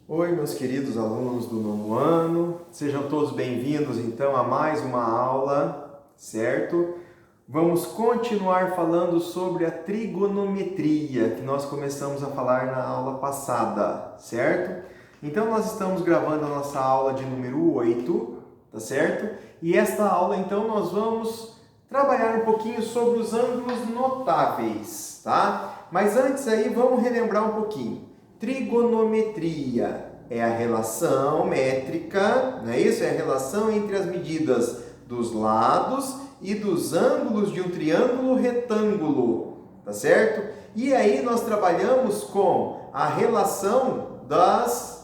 Oi, meus queridos alunos do nono ano, sejam todos bem-vindos então a mais uma aula, certo? Vamos continuar falando sobre a trigonometria que nós começamos a falar na aula passada, certo? Então nós estamos gravando a nossa aula de número 8, tá certo? E esta aula então nós vamos trabalhar um pouquinho sobre os ângulos notáveis, tá? Mas antes aí vamos relembrar um pouquinho. Trigonometria é a relação métrica, não é isso? É a relação entre as medidas dos lados e dos ângulos de um triângulo retângulo, tá certo? E aí nós trabalhamos com a relação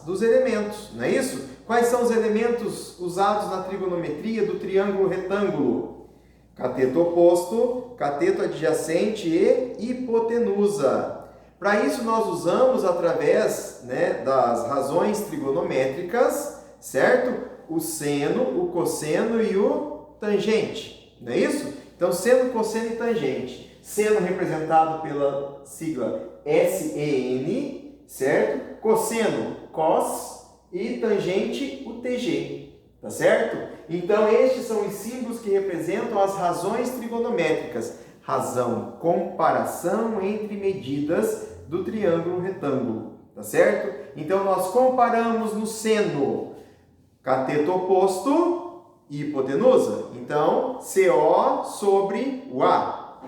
dos elementos, não é isso? Quais são os elementos usados na trigonometria do triângulo retângulo? Cateto oposto, cateto adjacente e hipotenusa. Para isso nós usamos através das razões trigonométricas, certo? O seno, o cosseno e o tangente, não é isso? Então seno, cosseno e tangente. Seno representado pela sigla SEN, certo? Cosseno, cos e tangente, o TG, tá certo? Então estes são os símbolos que representam as razões trigonométricas. Razão, comparação entre medidas do triângulo retângulo, tá certo? Então nós comparamos no seno cateto oposto e hipotenusa. Então, CO sobre o A.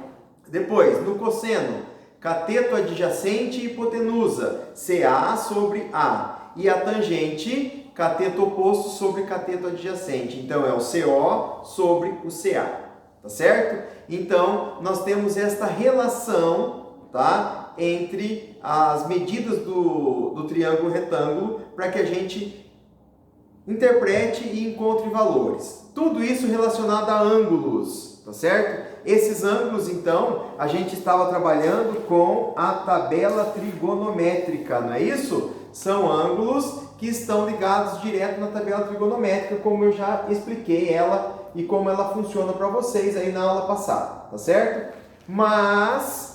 Depois, no cosseno, cateto adjacente e hipotenusa, CA sobre A. E a tangente, cateto oposto sobre cateto adjacente. Então, é o CO sobre o CA, tá certo? Então, nós temos esta relação, tá? Entre as medidas do triângulo retângulo para que a gente interprete e encontre valores. Tudo isso relacionado a ângulos, tá certo? Esses ângulos, então, a gente estava trabalhando com a tabela trigonométrica, não é isso? São ângulos que estão ligados direto na tabela trigonométrica, como eu já expliquei ela e como ela funciona para vocês aí na aula passada, tá certo? Mas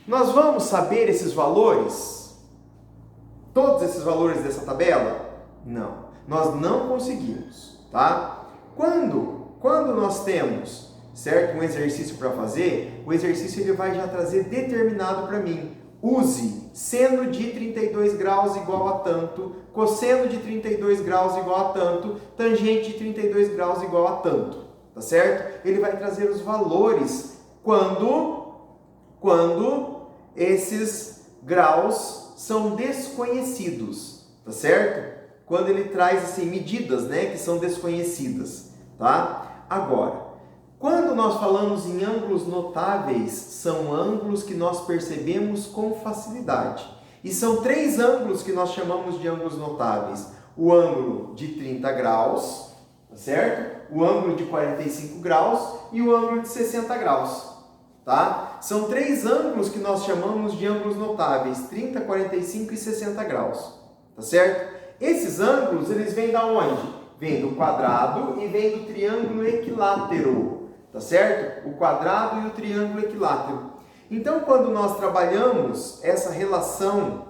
nós vamos saber esses valores? Todos esses valores dessa tabela? Não, nós não conseguimos, tá? Quando nós temos, certo, um exercício para fazer, o exercício ele vai já trazer determinado para mim. Use seno de 32 graus igual a tanto, cosseno de 32 graus igual a tanto, tangente de 32 graus igual a tanto, tá certo? Ele vai trazer os valores quando esses graus são desconhecidos, tá certo? Quando ele traz assim medidas, que são desconhecidas, tá? Agora, quando nós falamos em ângulos notáveis, são ângulos que nós percebemos com facilidade. E são três ângulos que nós chamamos de ângulos notáveis: o ângulo de 30 graus, tá certo? O ângulo de 45 graus e o ângulo de 60 graus. Tá? São três ângulos que nós chamamos de ângulos notáveis: 30, 45 e 60 graus. Tá certo? Esses ângulos, eles vêm da onde? Vêm do quadrado e vêm do triângulo equilátero. Tá certo? O quadrado e o triângulo equilátero. Então, quando nós trabalhamos essa relação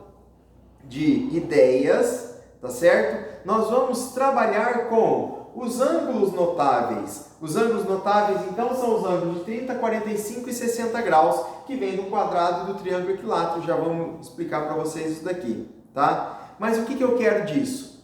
de ideias, tá certo? Nós vamos trabalhar com os ângulos notáveis. Os ângulos notáveis, então, são os ângulos de 30, 45 e 60 graus, que vêm do quadrado e do triângulo equilátero. Já vamos explicar para vocês isso daqui, tá? Mas o que eu quero disso?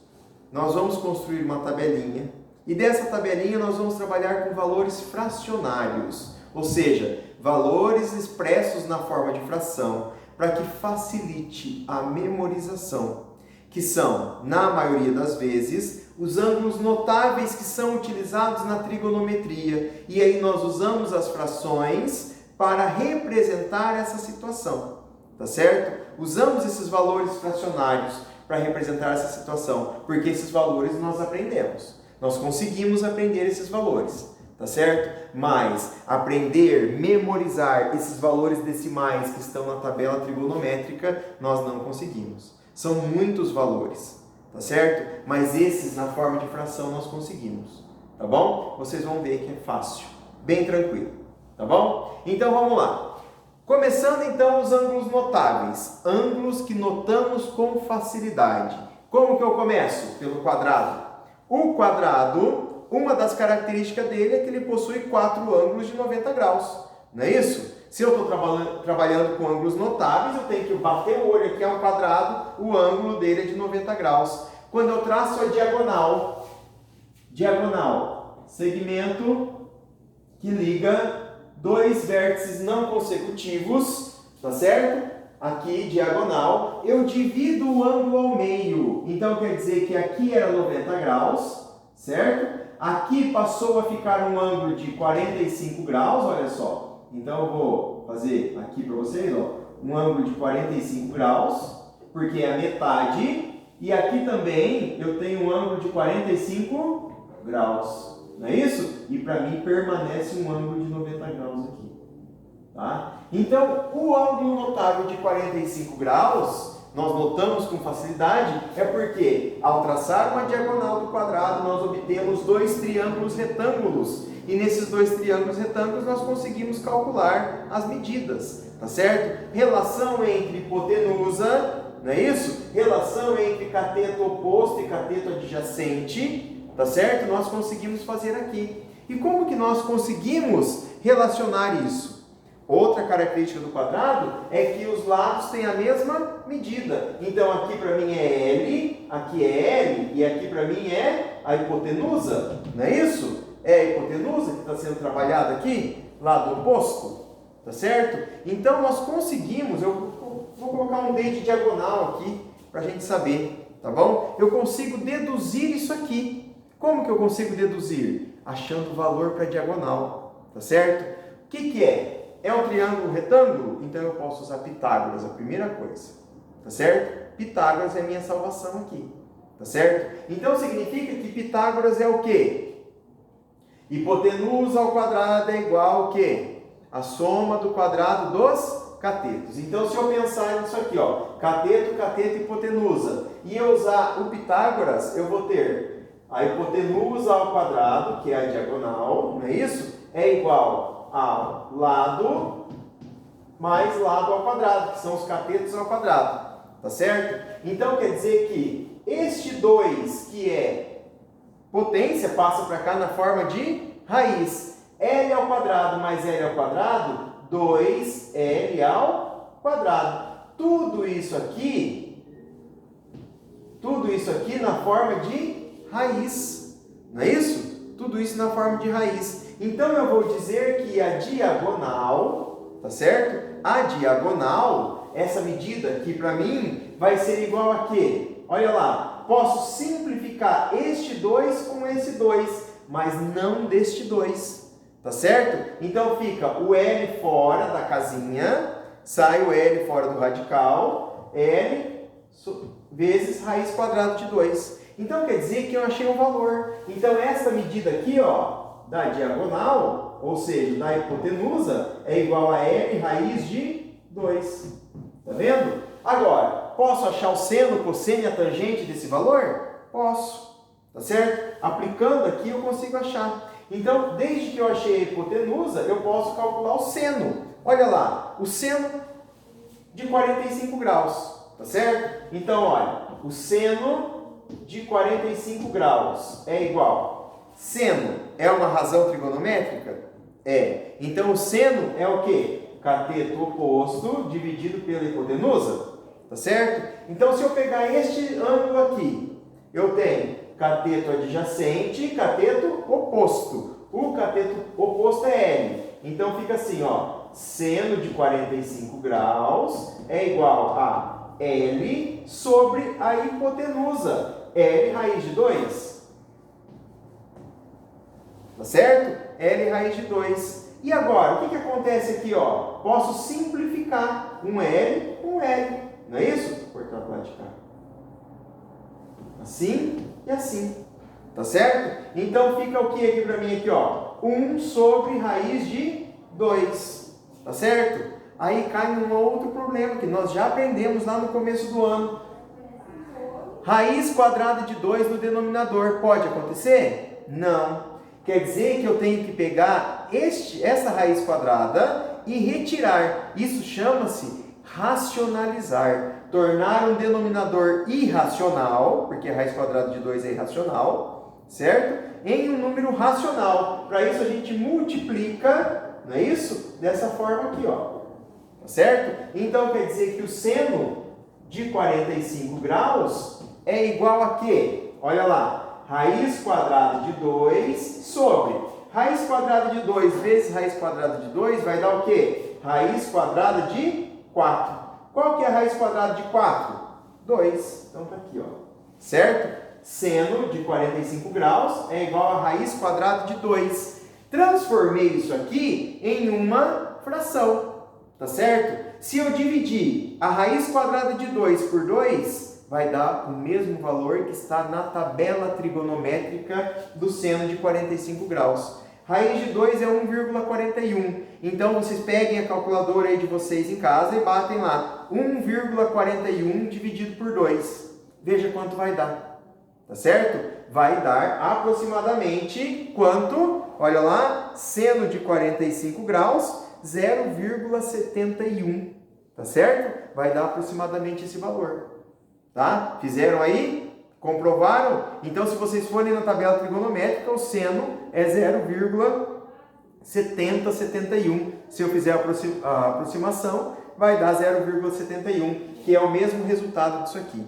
Nós vamos construir uma tabelinha, e dessa tabelinha nós vamos trabalhar com valores fracionários, ou seja, valores expressos na forma de fração, para que facilite a memorização, que são, na maioria das vezes, os ângulos notáveis que são utilizados na trigonometria. E aí nós usamos as frações para representar essa situação, tá certo? Usamos esses valores fracionários para representar essa situação, porque esses valores nós aprendemos. Nós conseguimos aprender esses valores, tá certo? Mas aprender, memorizar esses valores decimais que estão na tabela trigonométrica, nós não conseguimos. São muitos valores, tá certo? Mas esses, na forma de fração, nós conseguimos, tá bom? Vocês vão ver que é fácil, bem tranquilo, tá bom? Então vamos lá. Começando então os ângulos notáveis, ângulos que notamos com facilidade. Como que eu começo? Pelo quadrado. O quadrado, uma das características dele é que ele possui 4 ângulos de 90 graus. Não é isso? Se eu estou trabalhando com ângulos notáveis, eu tenho que bater o olho aqui ao quadrado, o ângulo dele é de 90 graus. Quando eu traço a diagonal, segmento que liga dois vértices não consecutivos, tá certo? Aqui, diagonal, eu divido o ângulo ao meio. Então, quer dizer que aqui era 90 graus, certo? Aqui passou a ficar um ângulo de 45 graus, olha só. Então, eu vou fazer aqui para vocês, ó, um ângulo de 45 graus, porque é a metade. E aqui também eu tenho um ângulo de 45 graus, não é isso? E para mim permanece um ângulo de 90 graus aqui. Tá? Então, o ângulo notável de 45 graus, nós notamos com facilidade, é porque ao traçar uma diagonal do quadrado, nós obtemos dois triângulos retângulos. E nesses dois triângulos retângulos, nós conseguimos calcular as medidas, tá certo? Relação entre hipotenusa, não é isso? Relação entre cateto oposto e cateto adjacente, tá certo? Nós conseguimos fazer aqui. E como que nós conseguimos relacionar isso? Outra característica do quadrado é que os lados têm a mesma medida. Então aqui para mim é L, aqui é L e aqui para mim é a hipotenusa, não é isso? É a hipotenusa que está sendo trabalhada aqui, lado oposto, tá certo? Então nós conseguimos, eu vou colocar um dente diagonal aqui para a gente saber, tá bom? Eu consigo deduzir isso aqui. Como que eu consigo deduzir? Achando o valor para a diagonal, tá certo? O que é? É um triângulo retângulo? Então eu posso usar Pitágoras, a primeira coisa, tá certo? Pitágoras é a minha salvação aqui, tá certo? Então significa que Pitágoras é o quê? Hipotenusa ao quadrado é igual ao quê? A soma do quadrado dos catetos. Então se eu pensar nisso aqui, ó, cateto, cateto, hipotenusa, e eu usar o Pitágoras, eu vou ter a hipotenusa ao quadrado, que é a diagonal, não é isso? É igual ao lado mais lado ao quadrado, que são os catetos ao quadrado, tá certo? Então quer dizer que este 2, que é potência, passa para cá na forma de raiz. L ao quadrado mais L ao quadrado, 2L ao quadrado. Tudo isso aqui na forma de raiz, não é isso? Tudo isso na forma de raiz. Então eu vou dizer que a diagonal, tá certo? A diagonal, essa medida aqui para mim, vai ser igual a quê? Olha lá, posso simplificar este 2 com esse 2, mas não deste 2, tá certo? Então fica o L fora da casinha, sai o L fora do radical, L vezes raiz quadrada de 2. Então quer dizer que eu achei um valor. Então essa medida aqui, ó, da diagonal, ou seja, da hipotenusa, é igual a L raiz de 2. Tá vendo? Agora, posso achar o seno, cosseno e a tangente desse valor? Posso. Tá certo? Aplicando aqui eu consigo achar. Então, desde que eu achei a hipotenusa, eu posso calcular o seno. Olha lá, o seno de 45 graus. Tá certo? Então, olha, o seno de 45 graus é igual. Seno é uma razão trigonométrica? É. Então, o seno é o quê? Cateto oposto dividido pela hipotenusa. Tá certo? Então, se eu pegar este ângulo aqui, eu tenho cateto adjacente e cateto oposto. O cateto oposto é L. Então, fica assim, ó. Seno de 45 graus é igual a L sobre a hipotenusa. L raiz de 2. Tá certo? L raiz de 2. E agora, o que acontece aqui, ó? Posso simplificar um L com L. Não é isso? Vou cortar do lado de cá. Assim e assim. Tá certo? Então fica o que aqui para mim aqui, ó? 1 sobre raiz de 2. Tá certo? Aí cai num outro problema que nós já aprendemos lá no começo do ano. Raiz quadrada de 2 no denominador. Pode acontecer? Não. Quer dizer que eu tenho que pegar essa raiz quadrada e retirar. Isso chama-se racionalizar, tornar um denominador irracional, porque a raiz quadrada de 2 é irracional, certo? Em um número racional. Para isso a gente multiplica, não é isso? Dessa forma aqui, ó. Tá certo? Então quer dizer que o seno de 45 graus é igual a quê? Olha lá, raiz quadrada de 2 sobre raiz quadrada de 2 vezes raiz quadrada de 2 vai dar o quê? Raiz quadrada de 4. Qual que é a raiz quadrada de 4? 2. Então tá aqui, ó. Certo? Seno de 45 graus é igual a raiz quadrada de 2. Transformei isso aqui em uma fração. Tá certo? Se eu dividir a raiz quadrada de 2 por 2, vai dar o mesmo valor que está na tabela trigonométrica do seno de 45 graus. Raiz de 2 é 1,41. Então, vocês peguem a calculadora aí de vocês em casa e batem lá. 1,41 dividido por 2. Veja quanto vai dar. Tá certo? Vai dar aproximadamente quanto? Olha lá, seno de 45 graus, 0,71. Tá certo? Vai dar aproximadamente esse valor. Tá? Fizeram aí? Comprovaram? Então, se vocês forem na tabela trigonométrica, o seno é 0,7071. Se eu fizer a aproximação, vai dar 0,71, que é o mesmo resultado disso aqui.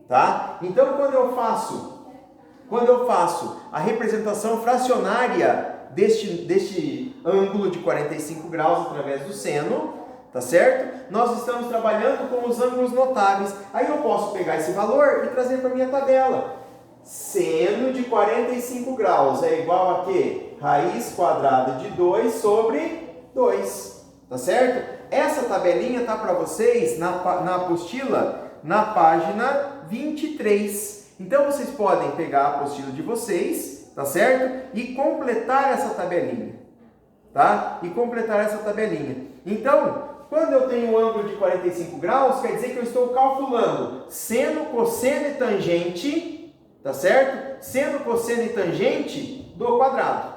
Tá? Então, quando eu faço a representação fracionária deste ângulo de 45 graus através do seno, tá certo? Nós estamos trabalhando com os ângulos notáveis. Aí eu posso pegar esse valor e trazer para a minha tabela. Seno de 45 graus é igual a quê? Raiz quadrada de 2 sobre 2. Tá certo? Essa tabelinha tá para vocês na apostila, na página 23. Então vocês podem pegar a apostila de vocês, tá certo? E completar essa tabelinha. Tá? E completar essa tabelinha. Então, quando eu tenho um ângulo de 45 graus, quer dizer que eu estou calculando seno, cosseno e tangente, tá certo? Seno, cosseno e tangente do quadrado,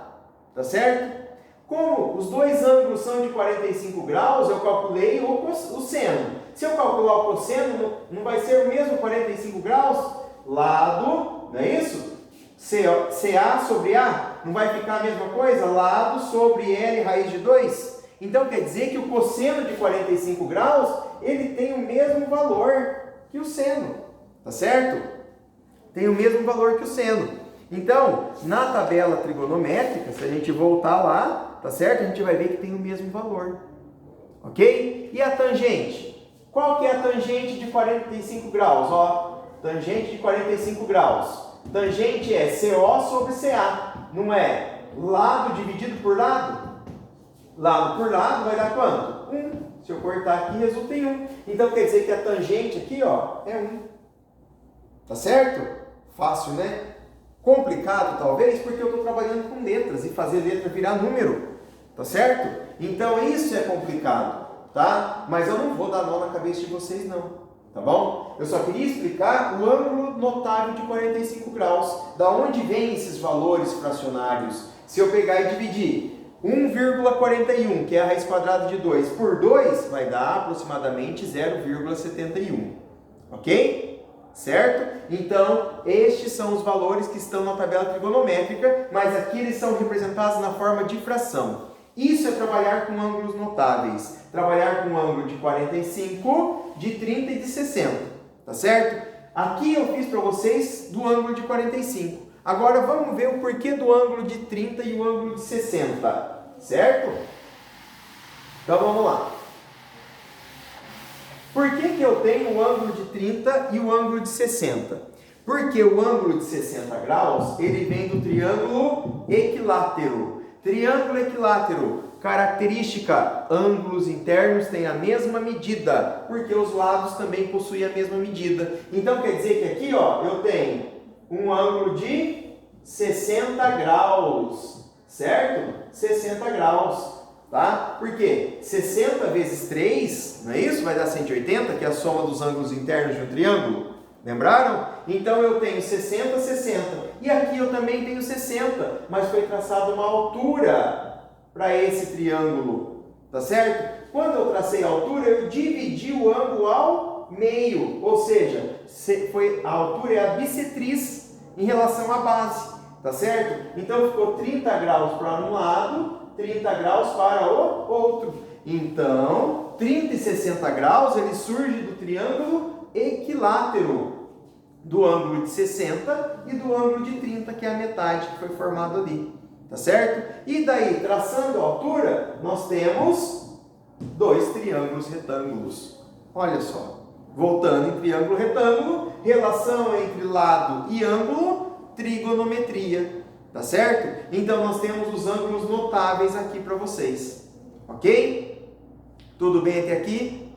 tá certo? Como os dois ângulos são de 45 graus, eu calculei o seno. Se eu calcular o cosseno, não vai ser o mesmo 45 graus? Lado, não é isso? CA sobre A, não vai ficar a mesma coisa? Lado sobre L raiz de 2? Então quer dizer que o cosseno de 45 graus, ele tem o mesmo valor que o seno, tá certo? Tem o mesmo valor que o seno. Então, na tabela trigonométrica, se a gente voltar lá, tá certo? A gente vai ver que tem o mesmo valor, ok? E a tangente? Qual que é a tangente de 45 graus? Ó, tangente de 45 graus. Tangente é CO sobre CA, não é lado dividido por lado? Lado por lado vai dar quanto? 1. Se eu cortar aqui, resulta em 1. Então quer dizer que a tangente aqui, ó, é 1. Tá certo? Fácil, né? Complicado talvez, porque eu estou trabalhando com letras e fazer letra virar número. Tá certo? Então isso é complicado, tá? Mas eu não vou dar nó na cabeça de vocês não. Tá bom? Eu só queria explicar o ângulo notável de 45 graus. Da onde vêm esses valores fracionários? Se eu pegar e dividir 1,41, que é a raiz quadrada de 2, por 2, vai dar aproximadamente 0,71. Ok? Certo? Então, estes são os valores que estão na tabela trigonométrica, mas aqui eles são representados na forma de fração. Isso é trabalhar com ângulos notáveis. Trabalhar com ângulo de 45, de 30 e de 60. Tá certo? Aqui eu fiz para vocês do ângulo de 45. Agora vamos ver o porquê do ângulo de 30 e o ângulo de 60. Certo? Então vamos lá. Por que eu tenho o ângulo de 30 e o ângulo de 60? Porque o ângulo de 60 graus, ele vem do triângulo equilátero. Triângulo equilátero, característica, ângulos internos têm a mesma medida, porque os lados também possuem a mesma medida. Então quer dizer que aqui, ó, eu tenho um ângulo de 60 graus, certo? 60 graus, tá? Por quê? 60 vezes 3, não é isso? Vai dar 180, que é a soma dos ângulos internos de um triângulo. Lembraram? Então eu tenho 60, 60. E aqui eu também tenho 60, mas foi traçada uma altura para esse triângulo, tá certo? Quando eu tracei a altura, eu dividi o o ângulo ao meio, ou seja, a altura é a bissetriz em relação à base, tá certo? Então ficou 30 graus para um lado, 30 graus para o outro. Então, 30 e 60 graus, ele surge do triângulo equilátero, do ângulo de 60 e do ângulo de 30, que é a metade que foi formado ali, tá certo? E daí, traçando a altura, nós temos dois triângulos retângulos. Olha só, voltando em triângulo retângulo, relação entre lado e ângulo, trigonometria, tá certo? Então nós temos os ângulos notáveis aqui para vocês, ok? Tudo bem até aqui?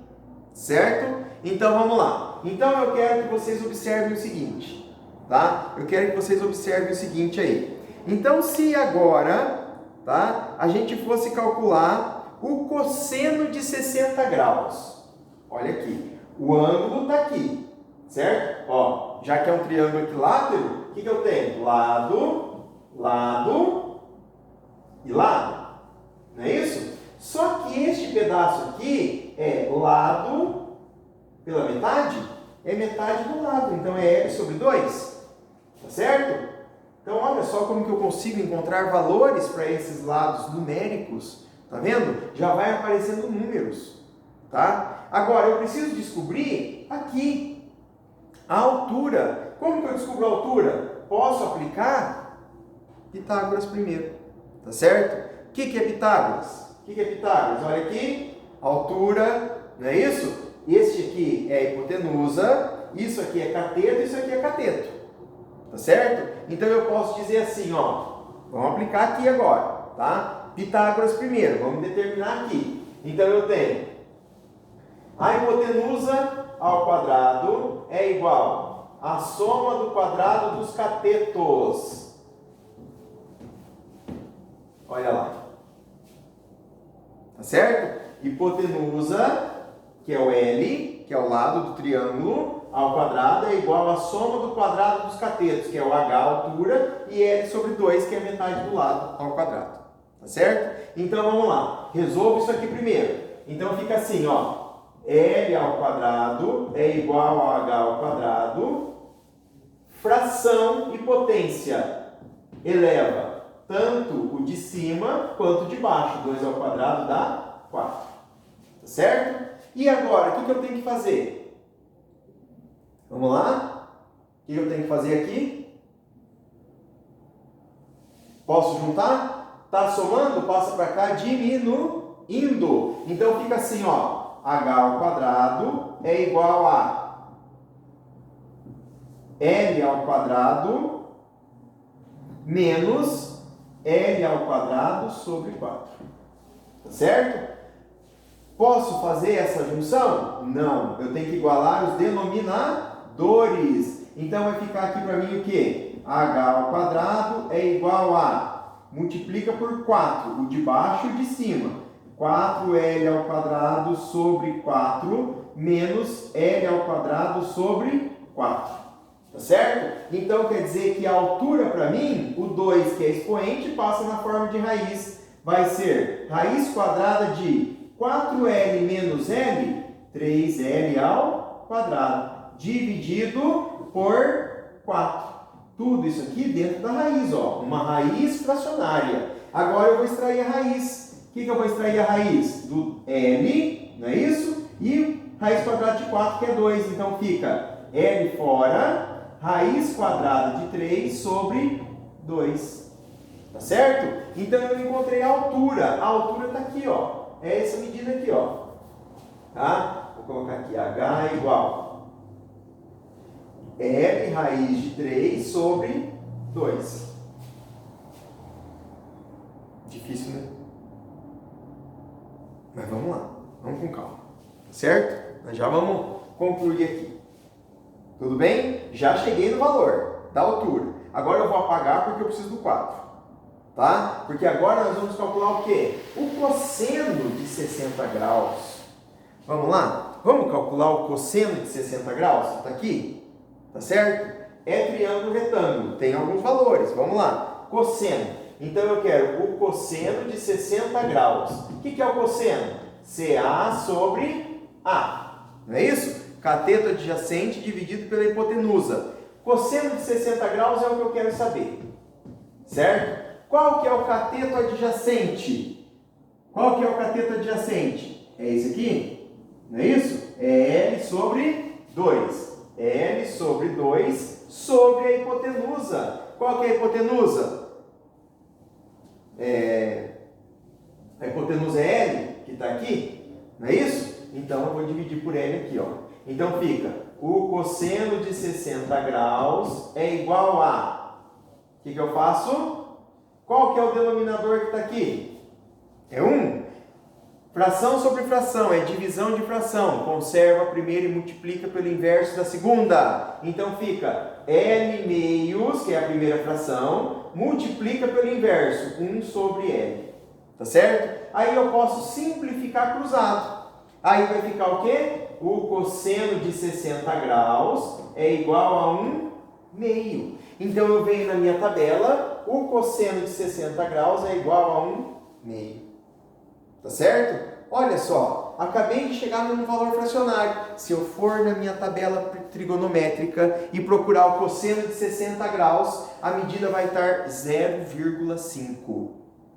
Certo? Então vamos lá. Então eu quero que vocês observem o seguinte, tá? Eu quero que vocês observem o seguinte aí. Então se agora, tá? A gente fosse calcular o cosseno de 60 graus. Olha aqui, o ângulo está aqui, certo? Ó, já que é um triângulo equilátero, o que eu tenho? Lado, lado e lado. Não é isso? Só que este pedaço aqui é lado pela metade, é metade do lado. Então é L sobre 2, tá certo? Então olha só como que eu consigo encontrar valores para esses lados numéricos. Tá vendo? Já vai aparecendo números, tá? Agora eu preciso descobrir aqui a altura. Como que eu descubro a altura? Posso aplicar Pitágoras primeiro, tá certo? O que é Pitágoras? O que é Pitágoras? Olha aqui, altura, não é isso? Este aqui é a hipotenusa, isso aqui é cateto, isso aqui é cateto, tá certo? Então eu posso dizer assim, ó, vamos aplicar aqui agora, tá? Pitágoras primeiro, vamos determinar aqui. Então eu tenho a hipotenusa ao quadrado é igual à soma do quadrado dos catetos. Olha lá. Tá certo? Hipotenusa, que é o L, que é o lado do triângulo, ao quadrado é igual à soma do quadrado dos catetos, que é o H, a altura, e L sobre 2, que é a metade do lado ao quadrado. Tá certo? Então vamos lá. Resolvo isso aqui primeiro. Então fica assim, ó. L ao quadrado é igual a H ao quadrado. Fração e potência eleva tanto o de cima quanto o de baixo. 2 ao quadrado dá 4. Tá certo? E agora, o que eu tenho que fazer? Vamos lá? O que eu tenho que fazer aqui? Posso juntar? Tá somando? Passa para cá, diminuindo. Então fica assim, ó. H ao quadrado é igual a L ao quadrado menos L ao quadrado sobre 4. Tá certo? Posso fazer essa junção? Não. Eu tenho que igualar os denominadores. Então vai ficar aqui para mim o quê? H ao quadrado é igual a... multiplica por 4, o de baixo e o de cima. 4L ao quadrado sobre 4 menos L ao quadrado sobre 4. Tá certo? Então quer dizer que a altura para mim, o 2 que é expoente, passa na forma de raiz. Vai ser raiz quadrada de 4L menos L, 3L ao quadrado, dividido por 4. Tudo isso aqui dentro da raiz, ó, uma raiz fracionária. Agora eu vou extrair a raiz. O que eu vou extrair a raiz? Do L, não é isso? E raiz quadrada de 4, que é 2. Então fica L fora, raiz quadrada de 3 sobre 2. Tá certo? Então eu encontrei a altura. A altura está aqui, ó. É essa medida aqui, ó. Tá? Vou colocar aqui H é igual L raiz de 3 sobre 2. Difícil, né? Mas vamos lá. Vamos com calma. Certo? Nós já vamos concluir aqui. Tudo bem? Já cheguei no valor da altura. Agora eu vou apagar porque eu preciso do 4. Tá? Porque agora nós vamos calcular o quê? O cosseno de 60 graus. Vamos lá? Vamos calcular o cosseno de 60 graus? Está aqui? Tá certo? É triângulo retângulo. Tem alguns valores. Vamos lá. Cosseno. Então eu quero o cosseno de 60 graus. O que é o cosseno? CA sobre A. não é isso? Cateto adjacente dividido pela hipotenusa. Cosseno de 60 graus é o que eu quero saber, certo? Qual que é o cateto adjacente? Qual que é o cateto adjacente? É esse aqui, não é isso? É L sobre 2. É L sobre 2 sobre a hipotenusa. Qual que é a hipotenusa? A hipotenusa é L, que está aqui, não é isso? Então eu vou dividir por L aqui, ó. Então fica, o cosseno de 60 graus é igual a... O que eu faço? Qual que é o denominador que está aqui? É 1. Fração sobre fração, é divisão de fração. Conserva a primeira e multiplica pelo inverso da segunda. Então fica L meios, que é a primeira fração, multiplica pelo inverso, 1 sobre L. Tá certo? Aí eu posso simplificar cruzado. Aí vai ficar o quê? O cosseno de 60 graus é igual a 1 meio. Então eu venho na minha tabela, o cosseno de 60 graus é igual a 1 meio. Tá certo? Olha só, acabei de chegar num valor fracionário. Se eu for na minha tabela trigonométrica e procurar o cosseno de 60 graus, a medida vai estar 0,5.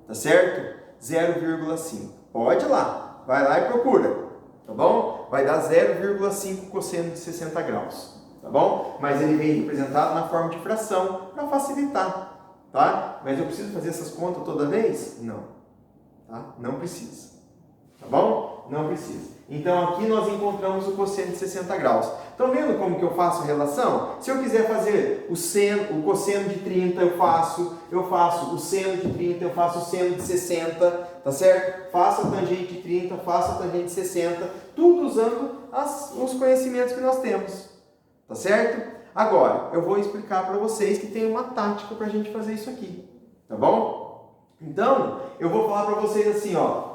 Tá certo? 0,5. Pode ir lá, vai lá e procura. Tá bom? Vai dar 0,5 cosseno de 60 graus. Tá bom? Mas ele vem representado na forma de fração para facilitar. Tá? Mas eu preciso fazer essas contas toda vez? Não. Tá? Não precisa. Tá bom? Não precisa. Então aqui nós encontramos o cosseno de 60 graus. Estão vendo como que eu faço a relação? Se eu quiser fazer o cosseno de 30, eu faço o seno de 30, eu faço o seno de 60, tá certo? Faço a tangente de 30, faço a tangente de 60, tudo usando os conhecimentos que nós temos. Tá certo? Agora, eu vou explicar para vocês que tem uma tática para a gente fazer isso aqui. Tá bom? Então, eu vou falar para vocês assim, ó.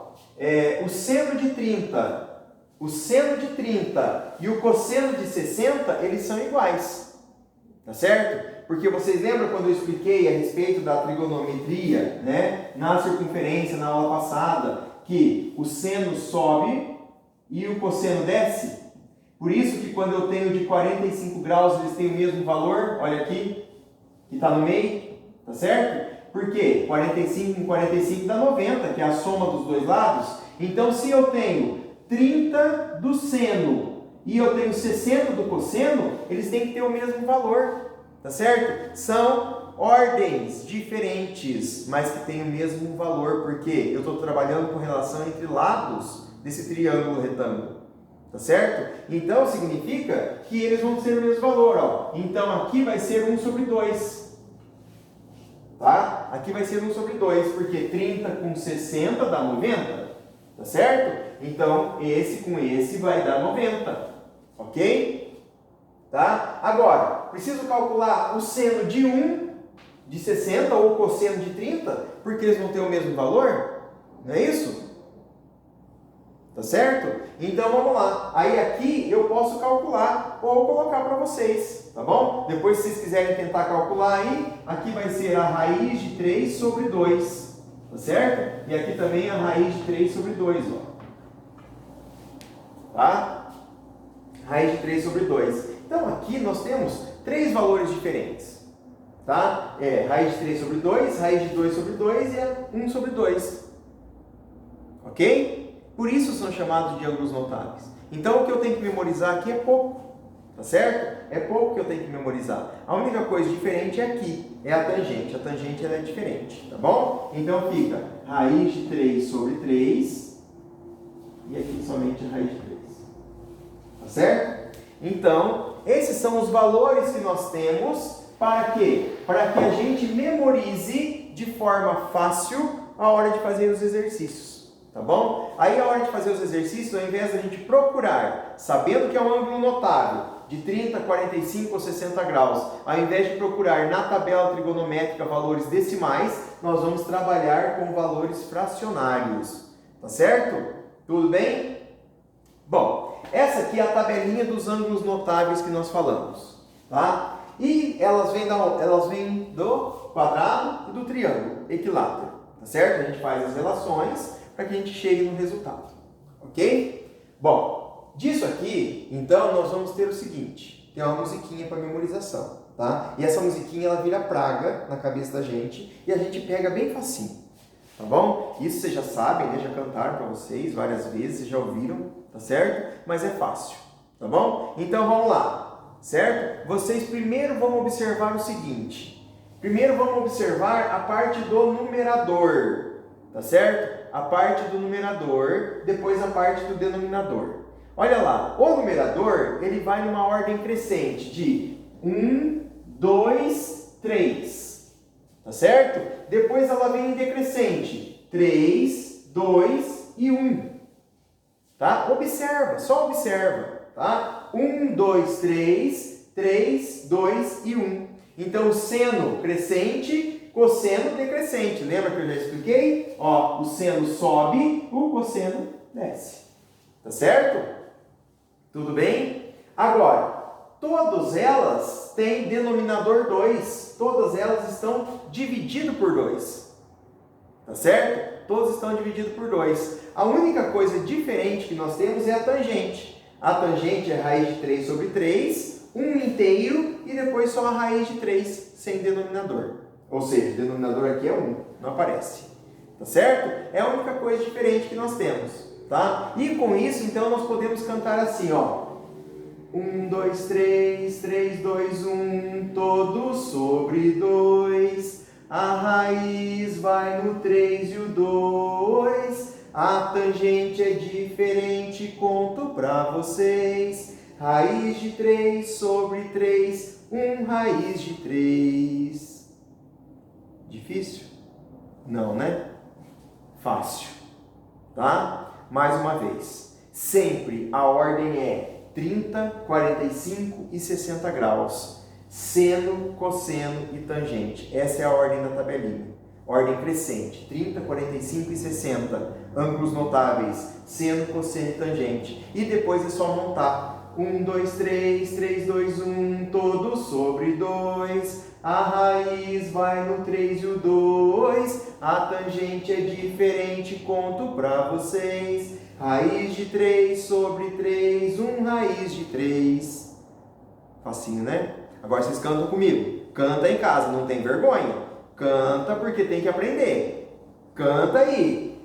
O seno de 30 e o cosseno de 60, eles são iguais. Tá certo? Porque vocês lembram quando eu expliquei a respeito da trigonometria, né? Na circunferência, na aula passada, que o seno sobe e o cosseno desce? Por isso que quando eu tenho de 45 graus, eles têm o mesmo valor, olha aqui, que está no meio, tá certo? Por quê? 45 com 45 dá 90, que é a soma dos dois lados. Então, se eu tenho 30 do seno e eu tenho 60 do cosseno, eles têm que ter o mesmo valor, tá certo? São ordens diferentes, mas que têm o mesmo valor, porque eu estou trabalhando com relação entre lados desse triângulo retângulo. Tá certo? Então significa que eles vão ter o mesmo valor, ó. Então aqui vai ser 1 sobre 2. Tá? Aqui vai ser 1 sobre 2, porque 30 com 60 dá 90. Tá certo? Então esse com esse vai dar 90. Ok? Tá? Agora, preciso calcular o seno de 1 de 60 ou o cosseno de 30, porque eles vão ter o mesmo valor. Não é isso? Tá certo? Então vamos lá. Aí aqui eu posso calcular ou colocar para vocês, tá bom? Depois, se vocês quiserem tentar calcular aí, aqui vai ser a raiz de 3 sobre 2, tá certo? E aqui também a raiz de 3 sobre 2, ó. Tá? Raiz de 3 sobre 2. Então aqui nós temos 3 valores diferentes, tá? Raiz de 3 sobre 2, raiz de 2 sobre 2 e 1 sobre 2. Ok? Por isso são chamados de ângulos notáveis. Então o que eu tenho que memorizar aqui é pouco, tá certo? É pouco que eu tenho que memorizar. A única coisa diferente é aqui, é a tangente. A tangente ela é diferente, tá bom? Então fica raiz de 3 sobre 3 e aqui somente a raiz de 3. Tá certo? Então, esses são os valores que nós temos para quê? Para que a gente memorize de forma fácil a hora de fazer os exercícios. Tá bom? Aí, a hora de fazer os exercícios, ao invés da gente procurar, sabendo que é um ângulo notável, de 30, 45 ou 60 graus, ao invés de procurar na tabela trigonométrica valores decimais, nós vamos trabalhar com valores fracionários. Tá certo? Tudo bem? Bom, essa aqui é a tabelinha dos ângulos notáveis que nós falamos. Tá? E elas vêm do quadrado e do triângulo equilátero. Tá certo? A gente faz as relações para que a gente chegue no resultado, ok? Bom, disso aqui, então, nós vamos ter o seguinte, tem uma musiquinha para memorização, tá? E essa musiquinha, ela vira praga na cabeça da gente e a gente pega bem facinho, tá bom? Isso vocês já sabem, né? Já cantaram para vocês várias vezes, vocês já ouviram, tá certo? Mas é fácil, tá bom? Então, vamos lá, certo? Vocês primeiro vão observar o seguinte, primeiro vamos observar a parte do numerador, tá certo? A parte do numerador, depois a parte do denominador. Olha lá, o numerador, ele vai numa ordem crescente de 1, 2, 3, tá certo? Depois ela vem em decrescente, 3, 2 e 1, tá? Observa, só observa, tá? 1, 2, 3, 3, 2 e 1. Então, seno crescente, cosseno decrescente. Lembra que eu já expliquei? Ó, o seno sobe, o cosseno desce. Tá certo? Tudo bem? Agora, todas elas têm denominador 2. Todas elas estão divididas por 2. Tá certo? Todas estão divididas por 2. A única coisa diferente que nós temos é a tangente. A tangente é raiz de 3 sobre 3, 1 inteiro e depois só a raiz de 3 sem denominador. Ou seja, o denominador aqui é 1, não aparece. Tá certo? É a única coisa diferente que nós temos. Tá? E com isso, então, nós podemos cantar assim, ó. 1, 2, 3, 3, 2, 1, todo sobre 2. A raiz vai no 3 e o 2. A tangente é diferente, conto pra vocês. Raiz de 3 sobre 3, 1 raiz de 3. Difícil? Não, né? Fácil. Tá? Mais uma vez, sempre a ordem é 30, 45 e 60 graus. Seno, cosseno e tangente. Essa é a ordem da tabelinha. Ordem crescente, 30, 45 e 60. Ângulos notáveis, seno, cosseno e tangente. E depois é só montar. 1, 2, 3, 3, 2, 1, todo sobre 2. A raiz vai no 3 e o 2. A tangente é diferente, conto pra vocês. Raiz de 3 sobre 3, 1 raiz de 3. Facinho, né? Agora vocês cantam comigo. Canta em casa, não tem vergonha. Canta porque tem que aprender. Canta aí.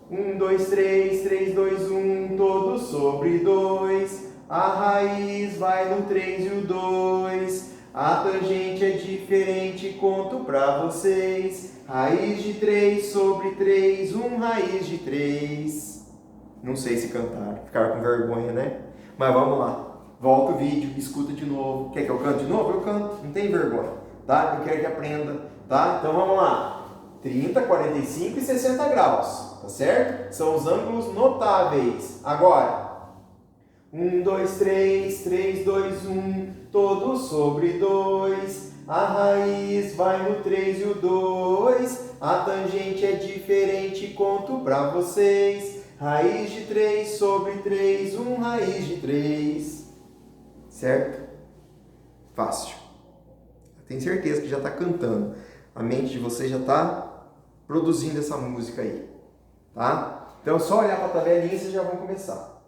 1, 2, 3, 3, 2, 1, todo sobre 2. A raiz vai no 3 e o 2. A tangente é diferente, conto pra vocês. Raiz de 3 sobre 3, 1 raiz de 3. Não sei se cantaram, ficaram com vergonha, né? Mas vamos lá. Volta o vídeo, escuta de novo. Quer que eu cante de novo? Eu canto, não tem vergonha, tá? Eu quero que aprenda, tá? Então vamos lá. 30, 45 e 60 graus, tá certo? São os ângulos notáveis. Agora, 1, 2, 3, 3, 2, 1, todo sobre 2. A raiz vai no 3 e o 2. A tangente é diferente, conto pra vocês. Raiz de 3 sobre 3, 1 raiz de 3. Certo? Fácil. Tenho certeza que já está cantando. A mente de vocês já está produzindo essa música aí. Tá? Então, só olhar para a tabelinha e vocês já vão começar.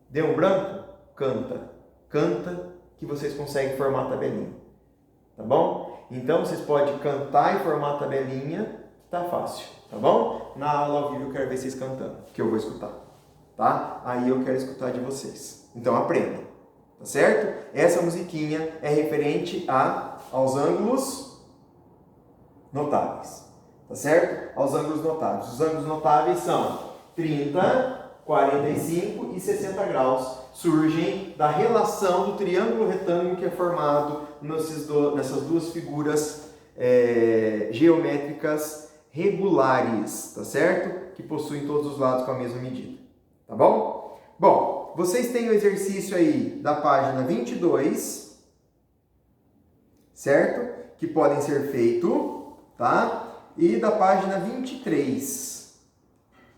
Deu um branco? Canta. Canta que vocês conseguem formar a tabelinha. Tá bom? Então, vocês podem cantar e formar a tabelinha. Tá fácil. Tá bom? Na aula ao vivo eu quero ver vocês cantando, que eu vou escutar. Tá? Aí eu quero escutar de vocês. Então, aprendam. Tá certo? Essa musiquinha é referente aos ângulos notáveis. Tá certo? Aos ângulos notáveis. Os ângulos notáveis são 30, 45 e 60 graus. Surgem da relação do triângulo retângulo que é formado nessas duas figuras geométricas regulares, tá certo? Que possuem todos os lados com a mesma medida. Tá bom? Bom, vocês têm o exercício aí da página 22, certo? Que podem ser feitos, tá? E da página 23,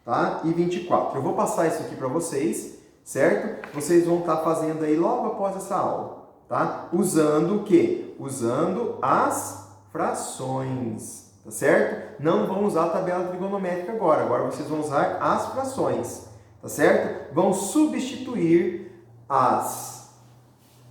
tá? E 24. Eu vou passar isso aqui para vocês, certo? Vocês vão estar fazendo aí logo após essa aula, tá? Usando o quê? Usando as frações, tá certo? Não vão usar a tabela trigonométrica agora. Agora vocês vão usar as frações. tá certo? Vão substituir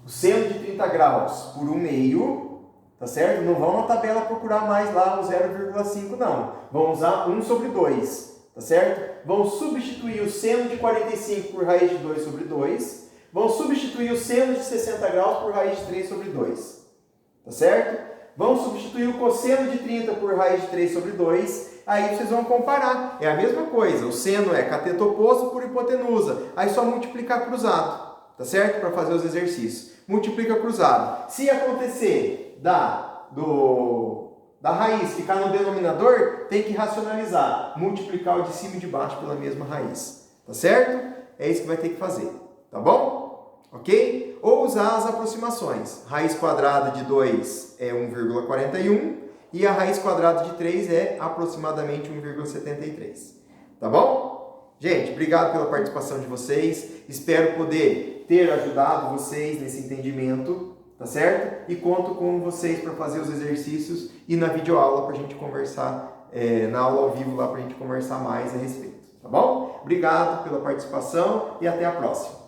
o seno de 30 graus por 1/2, tá certo? Não vão na tabela procurar mais lá o 0,5 não. Vão usar 1/2, tá certo? Vão substituir o seno de 45 por raiz de 2/2. Vão substituir o seno de 60 graus por raiz de 3/2, tá certo? Vão substituir o cosseno de 30 por raiz de 3/2. Aí vocês vão comparar. É a mesma coisa. O seno é cateto oposto por hipotenusa. Aí só multiplicar cruzado, tá certo? Para fazer os exercícios. Multiplica cruzado. Se acontecer da raiz ficar no denominador, tem que racionalizar. Multiplicar o de cima e de baixo pela mesma raiz. Tá certo? É isso que vai ter que fazer. Tá bom? Ok? Ou usar as aproximações. Raiz quadrada de 2 é 1,41 e a raiz quadrada de 3 é aproximadamente 1,73. Tá bom? Gente, obrigado pela participação de vocês. Espero poder ter ajudado vocês nesse entendimento, tá certo? E conto com vocês para fazer os exercícios e na videoaula para a gente conversar, na aula ao vivo lá para a gente conversar mais a respeito. Tá bom? Obrigado pela participação e até a próxima.